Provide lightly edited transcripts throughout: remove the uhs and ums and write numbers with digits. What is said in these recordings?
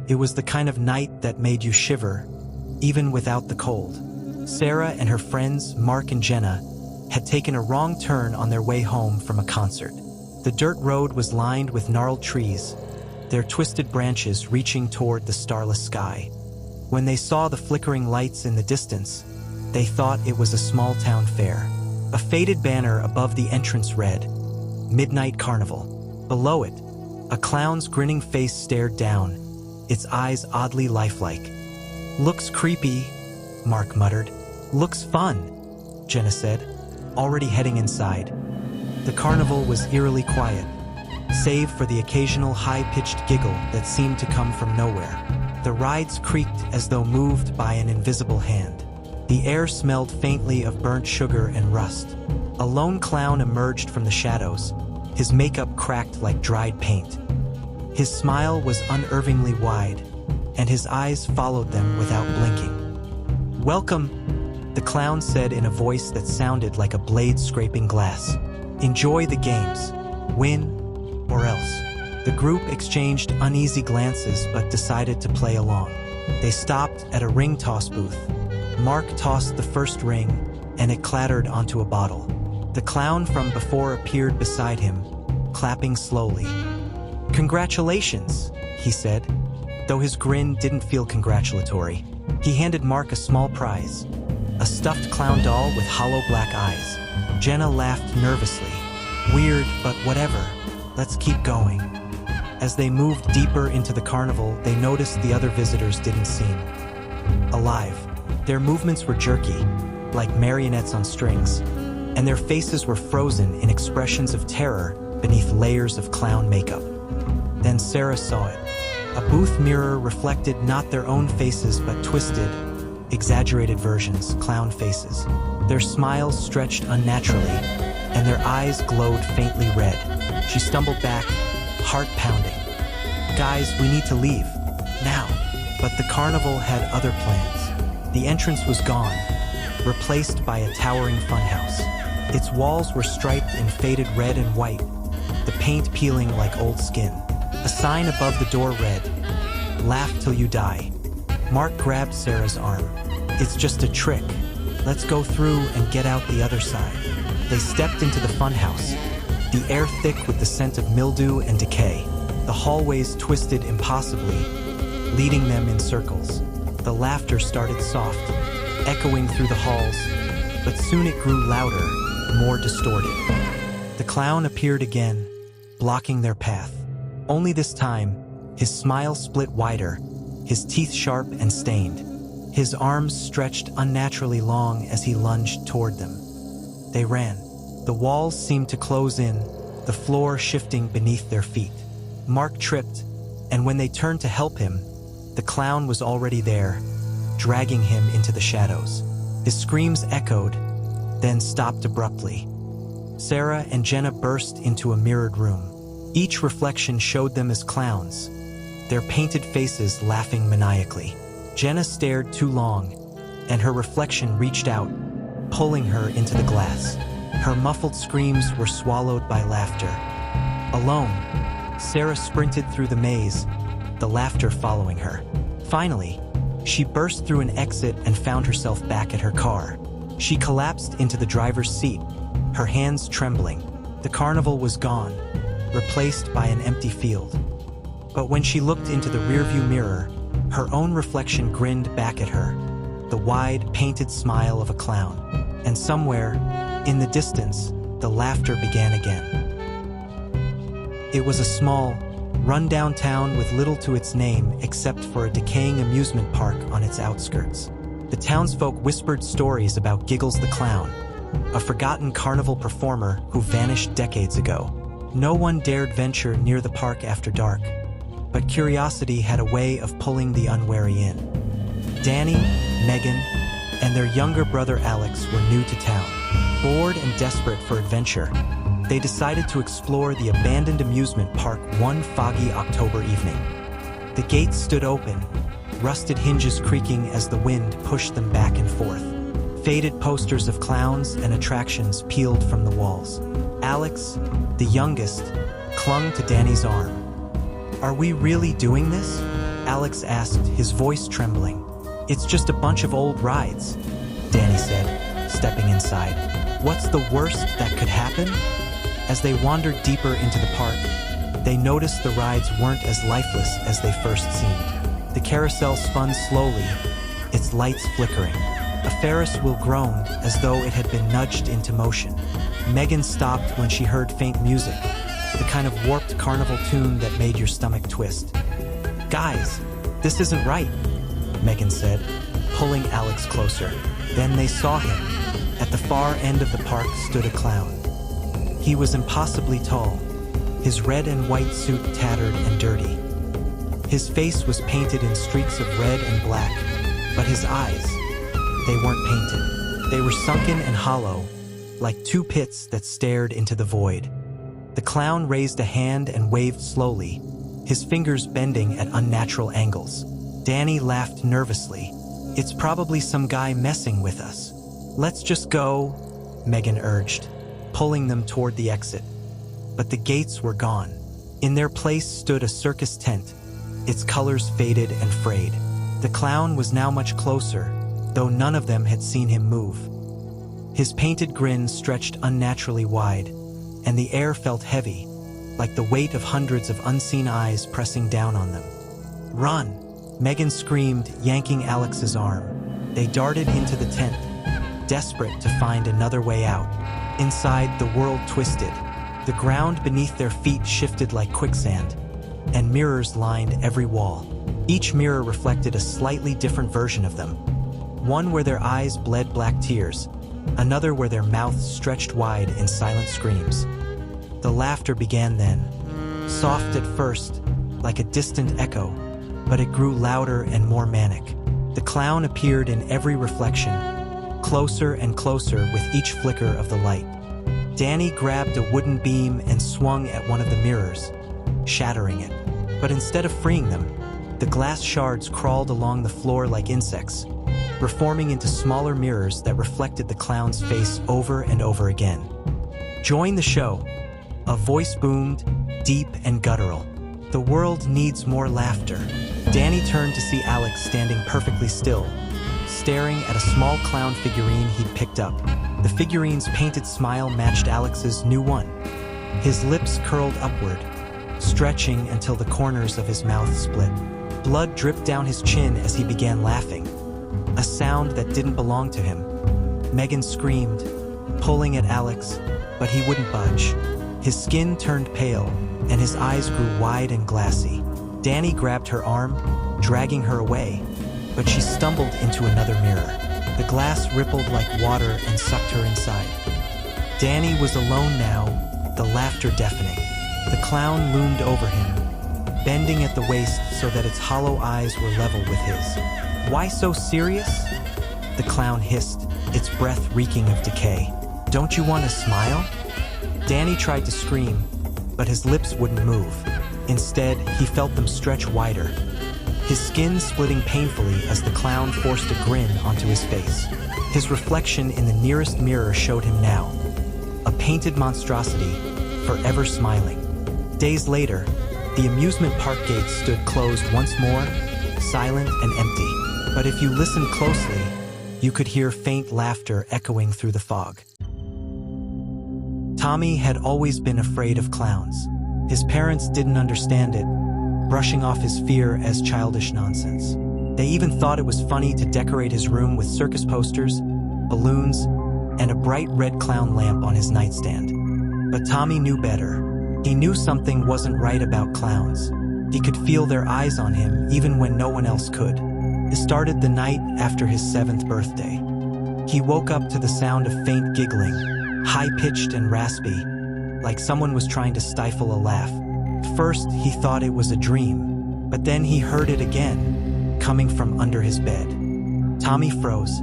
It was the kind of night that made you shiver, even without the cold. Sarah and her friends, Mark and Jenna, had taken a wrong turn on their way home from a concert. The dirt road was lined with gnarled trees, their twisted branches reaching toward the starless sky. When they saw the flickering lights in the distance, they thought it was a small-town fair. A faded banner above the entrance read, "Midnight Carnival." Below it, a clown's grinning face stared down, its eyes oddly lifelike. "Looks creepy," Mark muttered. "Looks fun," Jenna said, already heading inside. The carnival was eerily quiet, save for the occasional high-pitched giggle that seemed to come from nowhere. The rides creaked as though moved by an invisible hand. The air smelled faintly of burnt sugar and rust. A lone clown emerged from the shadows, his makeup cracked like dried paint. His smile was unnervingly wide, and his eyes followed them without blinking. "Welcome," the clown said in a voice that sounded like a blade scraping glass. "Enjoy the games. Win or else." The group exchanged uneasy glances but decided to play along. They stopped at a ring toss booth. Mark tossed the first ring, and it clattered onto a bottle. The clown from before appeared beside him, clapping slowly. "Congratulations," he said, though his grin didn't feel congratulatory. He handed Mark a small prize, a stuffed clown doll with hollow black eyes. Jenna laughed nervously. "Weird, but whatever. Let's keep going." As they moved deeper into the carnival, they noticed the other visitors didn't seem alive. Their movements were jerky, like marionettes on strings, and their faces were frozen in expressions of terror beneath layers of clown makeup. Then Sarah saw it. A booth mirror reflected not their own faces but twisted, exaggerated versions, clown faces. Their smiles stretched unnaturally, and their eyes glowed faintly red. She stumbled back, heart pounding. "Guys, we need to leave. Now." But the carnival had other plans. The entrance was gone, replaced by a towering funhouse. Its walls were striped in faded red and white, the paint peeling like old skin. A sign above the door read, "Laugh till you die." Mark grabbed Sarah's arm. "It's just a trick. Let's go through and get out the other side." They stepped into the funhouse, the air thick with the scent of mildew and decay. The hallways twisted impossibly, leading them in circles. The laughter started soft, echoing through the halls, but soon it grew louder, more distorted. The clown appeared again, blocking their path. Only this time, his smile split wider, his teeth sharp and stained. His arms stretched unnaturally long as he lunged toward them. They ran. The walls seemed to close in, the floor shifting beneath their feet. Mark tripped, and when they turned to help him, the clown was already there, dragging him into the shadows. His screams echoed, then stopped abruptly. Sarah and Jenna burst into a mirrored room. Each reflection showed them as clowns, their painted faces laughing maniacally. Jenna stared too long, and her reflection reached out, pulling her into the glass. Her muffled screams were swallowed by laughter. Alone, Sarah sprinted through the maze, the laughter following her. Finally, she burst through an exit and found herself back at her car. She collapsed into the driver's seat, her hands trembling. The carnival was gone, replaced by an empty field. But when she looked into the rearview mirror, her own reflection grinned back at her, the wide, painted smile of a clown. And somewhere, in the distance, the laughter began again. It was a small, run-down town with little to its name except for a decaying amusement park on its outskirts. The townsfolk whispered stories about Giggles the Clown, a forgotten carnival performer who vanished decades ago. No one dared venture near the park after dark, but curiosity had a way of pulling the unwary in. Danny, Megan, and their younger brother Alex were new to town. Bored and desperate for adventure, they decided to explore the abandoned amusement park one foggy October evening. The gates stood open, rusted hinges creaking as the wind pushed them back and forth. Faded posters of clowns and attractions peeled from the walls. Alex, the youngest, clung to Danny's arm. "Are we really doing this?" Alex asked, his voice trembling. "It's just a bunch of old rides," Danny said, stepping inside. "What's the worst that could happen?" As they wandered deeper into the park, they noticed the rides weren't as lifeless as they first seemed. The carousel spun slowly, its lights flickering. A Ferris wheel groaned as though it had been nudged into motion. Megan stopped when she heard faint music, the kind of warped carnival tune that made your stomach twist. "Guys, this isn't right," Megan said, pulling Alex closer. Then they saw him. At the far end of the park stood a clown. He was impossibly tall, his red and white suit tattered and dirty. His face was painted in streaks of red and black, but his eyes, they weren't painted. They were sunken and hollow, like two pits that stared into the void. The clown raised a hand and waved slowly, his fingers bending at unnatural angles. Danny laughed nervously. "It's probably some guy messing with us. Let's just go," Megan urged, pulling them toward the exit. But the gates were gone. In their place stood a circus tent, its colors faded and frayed. The clown was now much closer, though none of them had seen him move. His painted grin stretched unnaturally wide, and the air felt heavy, like the weight of hundreds of unseen eyes pressing down on them. "Run!" Megan screamed, yanking Alex's arm. They darted into the tent, desperate to find another way out. Inside, the world twisted. The ground beneath their feet shifted like quicksand, and mirrors lined every wall. Each mirror reflected a slightly different version of them. One where their eyes bled black tears, another where their mouths stretched wide in silent screams. The laughter began then, soft at first, like a distant echo, but it grew louder and more manic. The clown appeared in every reflection, closer and closer with each flicker of the light. Danny grabbed a wooden beam and swung at one of the mirrors, shattering it. But instead of freeing them, the glass shards crawled along the floor like insects, reforming into smaller mirrors that reflected the clown's face over and over again. "Join the show," a voice boomed, deep and guttural. "The world needs more laughter." Danny turned to see Alex standing perfectly still, staring at a small clown figurine he'd picked up. The figurine's painted smile matched Alex's new one. His lips curled upward, stretching until the corners of his mouth split. Blood dripped down his chin as he began laughing, a sound that didn't belong to him. Megan screamed, pulling at Alex, but he wouldn't budge. His skin turned pale, and his eyes grew wide and glassy. Danny grabbed her arm, dragging her away, but she stumbled into another mirror. The glass rippled like water and sucked her inside. Danny was alone now, the laughter deafening. The clown loomed over him, bending at the waist so that its hollow eyes were level with his. "Why so serious?" the clown hissed, its breath reeking of decay. "Don't you want to smile?" Danny tried to scream, but his lips wouldn't move. Instead, he felt them stretch wider, his skin splitting painfully as the clown forced a grin onto his face. His reflection in the nearest mirror showed him now, a painted monstrosity, forever smiling. Days later, the amusement park gates stood closed once more, silent and empty. But if you listened closely, you could hear faint laughter echoing through the fog. Tommy had always been afraid of clowns. His parents didn't understand it, brushing off his fear as childish nonsense. They even thought it was funny to decorate his room with circus posters, balloons, and a bright red clown lamp on his nightstand. But Tommy knew better. He knew something wasn't right about clowns. He could feel their eyes on him even when no one else could. It started the night after his 7th birthday. He woke up to the sound of faint giggling, high-pitched and raspy, like someone was trying to stifle a laugh. First, he thought it was a dream, but then he heard it again, coming from under his bed. Tommy froze.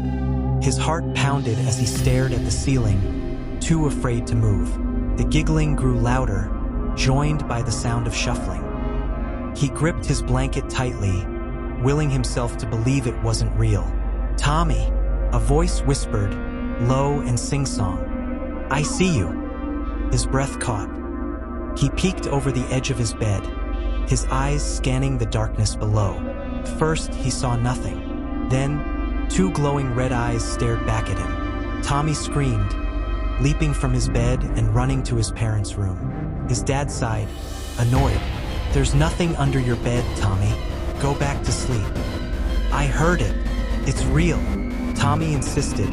His heart pounded as he stared at the ceiling, too afraid to move. The giggling grew louder, joined by the sound of shuffling. He gripped his blanket tightly, willing himself to believe it wasn't real. "Tommy," a voice whispered, low and sing-song. "I see you." His breath caught. He peeked over the edge of his bed, his eyes scanning the darkness below. At first, he saw nothing. Then, two glowing red eyes stared back at him. Tommy screamed, leaping from his bed and running to his parents' room. His dad sighed, annoyed. "There's nothing under your bed, Tommy. Go back to sleep." "I heard it. It's real," Tommy insisted,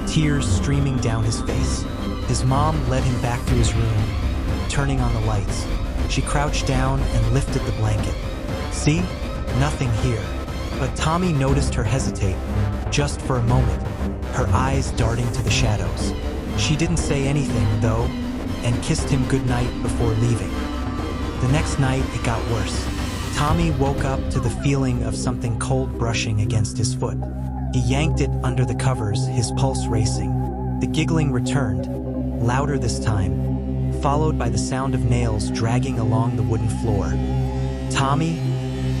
tears streaming down his face. His mom led him back to his room, turning on the lights. She crouched down and lifted the blanket. "See? Nothing here." But Tommy noticed her hesitate, just for a moment, her eyes darting to the shadows. She didn't say anything, though, and kissed him goodnight before leaving. The next night, it got worse. Tommy woke up to the feeling of something cold brushing against his foot. He yanked it under the covers, his pulse racing. The giggling returned, louder this time, followed by the sound of nails dragging along the wooden floor. "Tommy,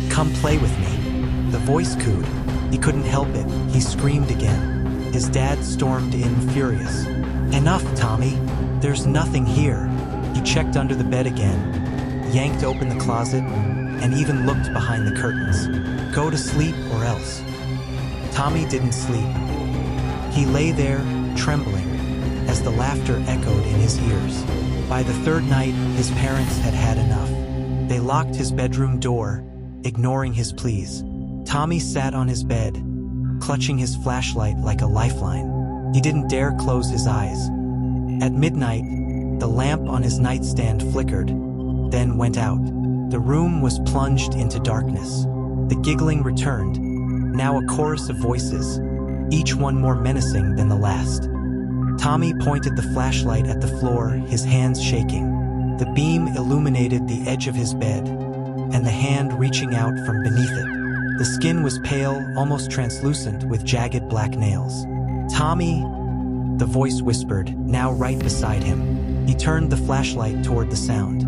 come play with me." The voice cooed. He couldn't help it. He screamed again. His dad stormed in, furious. "Enough, Tommy. There's nothing here." He checked under the bed again, yanked open the closet, and even looked behind the curtains. "Go to sleep or else." Tommy didn't sleep. He lay there, trembling, as the laughter echoed in his ears. By the third night, his parents had had enough. They locked his bedroom door, ignoring his pleas. Tommy sat on his bed, clutching his flashlight like a lifeline. He didn't dare close his eyes. At midnight, the lamp on his nightstand flickered, then went out. The room was plunged into darkness. The giggling returned, now a chorus of voices, each one more menacing than the last. Tommy pointed the flashlight at the floor, his hands shaking. The beam illuminated the edge of his bed, and the hand reaching out from beneath it. The skin was pale, almost translucent, with jagged black nails. "Tommy," the voice whispered, now right beside him. He turned the flashlight toward the sound.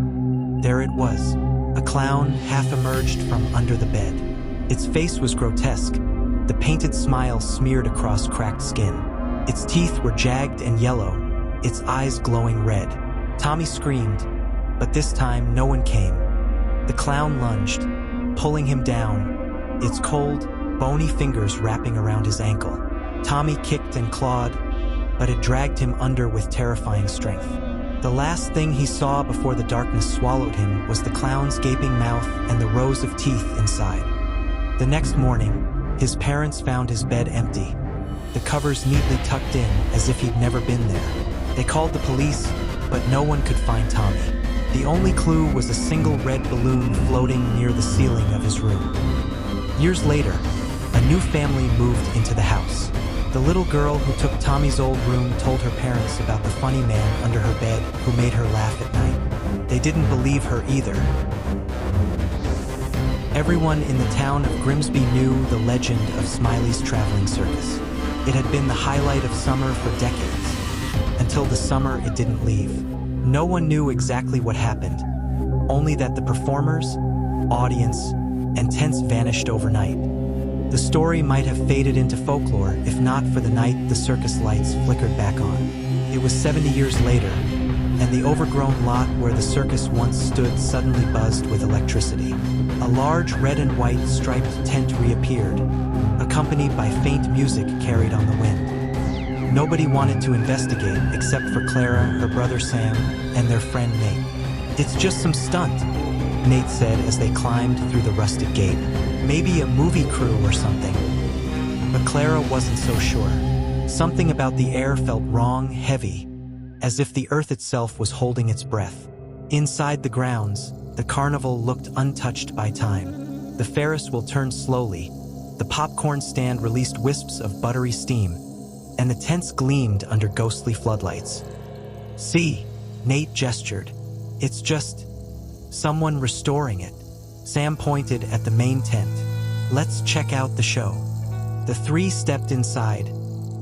There it was, a clown half emerged from under the bed. Its face was grotesque, the painted smile smeared across cracked skin. Its teeth were jagged and yellow, its eyes glowing red. Tommy screamed, but this time no one came. The clown lunged, pulling him down, its cold, bony fingers wrapping around his ankle. Tommy kicked and clawed, but it dragged him under with terrifying strength. The last thing he saw before the darkness swallowed him was the clown's gaping mouth and the rows of teeth inside. The next morning, his parents found his bed empty, the covers neatly tucked in as if he'd never been there. They called the police, but no one could find Tommy. The only clue was a single red balloon floating near the ceiling of his room. Years later, a new family moved into the house. The little girl who took Tommy's old room told her parents about the funny man under her bed who made her laugh at night. They didn't believe her either. Everyone in the town of Grimsby knew the legend of Smiley's traveling circus. It had been the highlight of summer for decades, until the summer it didn't leave. No one knew exactly what happened, only that the performers, audience, and tents vanished overnight. The story might have faded into folklore if not for the night the circus lights flickered back on. It was 70 years later, and the overgrown lot where the circus once stood suddenly buzzed with electricity. A large red and white striped tent reappeared, accompanied by faint music carried on the wind. Nobody wanted to investigate except for Clara, her brother Sam, and their friend Nate. "It's just some stunt," Nate said as they climbed through the rusted gate. "Maybe a movie crew or something." But Clara wasn't so sure. Something about the air felt wrong, heavy, as if the earth itself was holding its breath. Inside the grounds, the carnival looked untouched by time. The Ferris wheel turned slowly, the popcorn stand released wisps of buttery steam, and the tents gleamed under ghostly floodlights. "See," Nate gestured. "It's just someone restoring it." Sam pointed at the main tent. "Let's check out the show." The three stepped inside,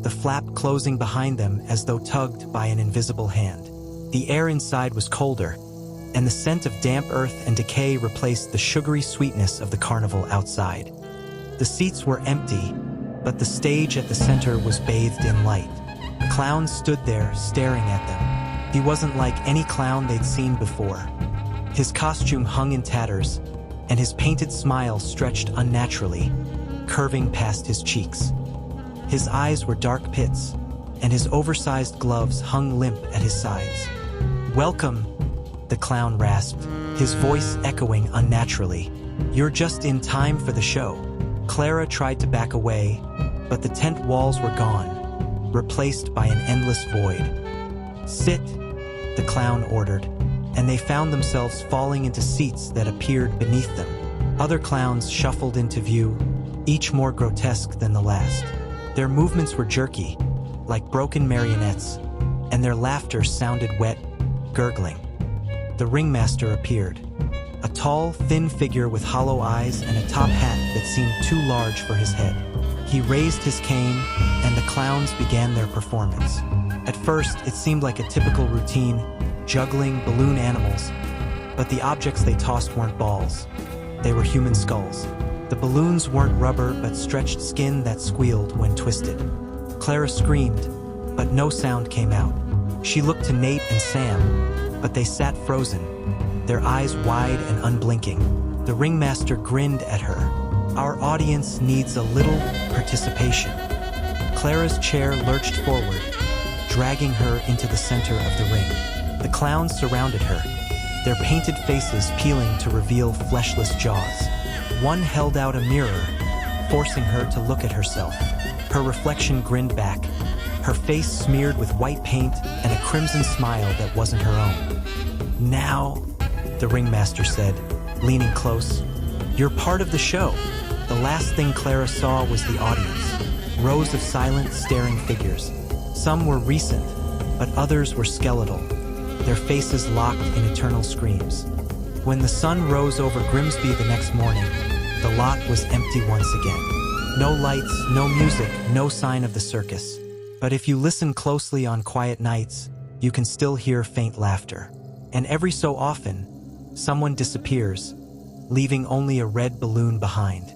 the flap closing behind them as though tugged by an invisible hand. The air inside was colder, and the scent of damp earth and decay replaced the sugary sweetness of the carnival outside. The seats were empty, but the stage at the center was bathed in light. A clown stood there, staring at them. He wasn't like any clown they'd seen before. His costume hung in tatters, and his painted smile stretched unnaturally, curving past his cheeks. His eyes were dark pits, and his oversized gloves hung limp at his sides. "Welcome," the clown rasped, his voice echoing unnaturally. "You're just in time for the show." Clara tried to back away, but the tent walls were gone, replaced by an endless void. "Sit," the clown ordered, and they found themselves falling into seats that appeared beneath them. Other clowns shuffled into view, each more grotesque than the last. Their movements were jerky, like broken marionettes, and their laughter sounded wet, gurgling. The ringmaster appeared, a tall, thin figure with hollow eyes and a top hat that seemed too large for his head. He raised his cane, and the clowns began their performance. At first, it seemed like a typical routine, juggling balloon animals, but the objects they tossed weren't balls. They were human skulls. The balloons weren't rubber, but stretched skin that squealed when twisted. Clara screamed, but no sound came out. She looked to Nate and Sam, but they sat frozen, their eyes wide and unblinking. The ringmaster grinned at her. "Our audience needs a little participation." Clara's chair lurched forward, dragging her into the center of the ring. The clowns surrounded her, their painted faces peeling to reveal fleshless jaws. One held out a mirror, forcing her to look at herself. Her reflection grinned back, her face smeared with white paint and a crimson smile that wasn't her own. "Now," the ringmaster said, leaning close, "you're part of the show." The last thing Clara saw was the audience, rows of silent, staring figures. Some were recent, but others were skeletal, their faces locked in eternal screams. When the sun rose over Grimsby the next morning, the lot was empty once again. No lights, no music, no sign of the circus. But if you listen closely on quiet nights, you can still hear faint laughter. And every so often, someone disappears, leaving only a red balloon behind.